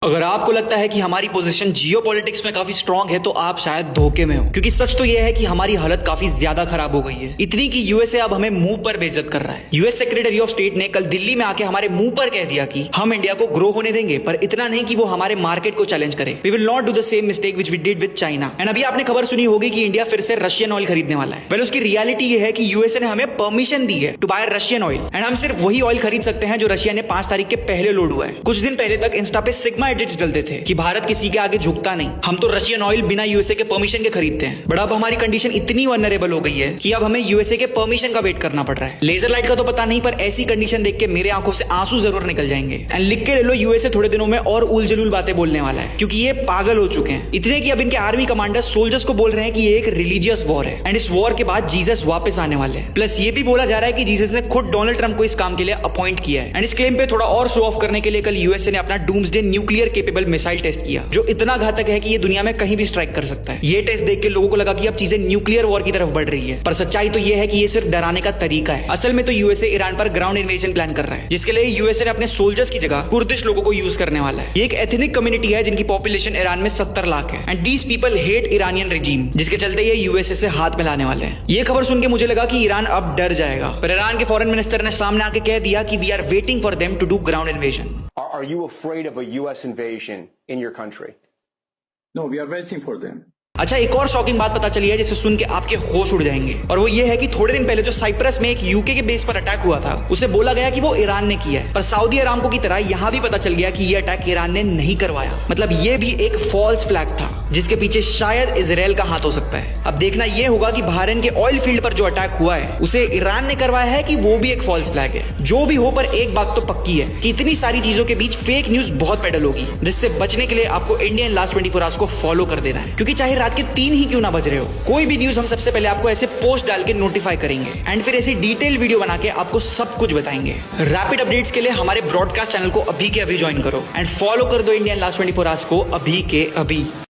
अगर आपको लगता है कि हमारी पोजीशन जियोपॉलिटिक्स में काफी स्ट्रांग है तो आप शायद धोखे में हो, क्योंकि सच तो यह है कि हमारी हालत काफी ज्यादा खराब हो गई है। इतनी कि यूएसए अब हमें मुंह पर बेइज्जत कर रहा है। यूएस सेक्रेटरी ऑफ स्टेट ने कल दिल्ली में आके हमारे मुंह पर कह दिया कि हम इंडिया को ग्रो होने देंगे, पर इतना नहीं कि वो हमारे मार्केट को चैलेंज करे। We will not do the same mistake which we did with China. And अभी आपने खबर सुनी होगी कि इंडिया फिर से रशियन ऑयल खरीदने वाला है। वेल, उसकी रियलिटी ये है कि यूएसए ने हमें परमिशन दी है to buy Russian oil, and हम सिर्फ वही ऑयल खरीद सकते हैं जो रशिया ने 5 तारीख के पहले लोड हुआ है। कुछ दिन पहले तक इंस्टा पे सिग्मा एडिट्स डलते थे कि भारत किसी के आगे झुकता नहीं, हम तो रशियन ऑयल बिना यूएसए के परमिशन के खरीदते हैं। बट अब हमारी कंडीशन इतनी वनरेबल हो गई है कि अब हमें यूएसए के परमिशन का वेट करना पड़ रहा है। लेजर लाइट का तो पता नहीं, पर ऐसी कंडीशन देख के मेरे आंखों से आंसू जरूर निकल जाएंगे। एंड लिख के ले लो, यूएसए थोड़े दिनों में और उलझुल बातें बोलने वाला है, क्योंकि ये पागल हो चुके हैं इतने कि अब इनके आर्मी कमांडर सोल्जर्स को बोल रहे हैं कि ये एक रिलीजियस वॉर है एंड इस वॉर के बाद जीसस वापस आने वाले हैं। प्लस ये भी बोला जा रहा है कि जीसस ने खुद डोनाल्ड ट्रंप को इस काम के लिए अपॉइंट किया है। एंड इस क्लेम पे थोड़ा और शो ऑफ करने के लिए कल यूएसए ने अपना doomsday nuclear capable missile test किया, जो इतना घातक है कि ये दुनिया में कहीं भी स्ट्राइक कर सकता है। ये टेस्ट देख के लोगों को लगा कि अब चीजें न्यूक्लियर वॉर की तरफ बढ़ रही है, पर सच्चाई तो ये है कि ये सिर्फ डराने का तरीका है। असल में तो यूएसए ईरान पर ग्राउंड इन्वेजन प्लान कर रहा है, जिसके लिए यूएसए ने अपने सोल्जर्स की जगह कुर्दिश लोगों को यूज करने वाला है। ये एक एथनिक कम्युनिटी है जिनकी पॉपुलेशन ईरान में 70 लाख है, and these people hate Iranian regime, जिसके चलते ये यूएसए से हाथ मिलाने वाले हैं। ये खबर सुन के मुझे लगा कि ईरान अब डर जाएगा, पर ईरान के फॉरेन मिनिस्टर ने सामने आके कह दिया कि we are waiting for them to do ground invasion. Are you afraid of a U.S. invasion in your country? No, we are waiting for them. अच्छा, एक और शॉकिंग बात पता चली है जिसे सुन के आपके होश उड़ जाएंगे, और वो ये है कि थोड़े दिन पहले जो साइप्रस में एक यूके के बेस पर अटैक हुआ था, उसे बोला गया कि वो ईरान ने किया है, पर सऊदी अरामको की तरह यहां भी पता चल गया कि ये अटैक ईरान ने नहीं करवाया। मतलब ये भी एक फॉल्स फ्लैग था जिसके पीछे शायद इजराइल का हाथ हो सकता है। अब देखना ये होगा कि बहरीन के ऑयल फील्ड पर जो अटैक हुआ है उसे ईरान ने करवाया है कि वो भी एक फॉल्स फ्लैग है। जो भी हो, पर एक बात तो पक्की है कि इतनी सारी चीजों के बीच फेक न्यूज बहुत पेडल होगी, जिससे बचने के लिए आपको इंडियन लास्ट 24 आवर्स को फॉलो कर देना है, क्योंकि चाहे रात के 3 ही क्यों ना बज रहे हो, कोई भी न्यूज हम सबसे पहले आपको ऐसे पोस्ट डाल के नोटिफाई करेंगे एंड फिर ऐसी डिटेल वीडियो बना के आपको सब कुछ बताएंगे। रैपिड अपडेट्स के लिए हमारे ब्रॉडकास्ट चैनल को अभी के अभी ज्वाइन करो एंड फॉलो कर दो इंडियन लास्ट 24 आवर्स को अभी के अभी।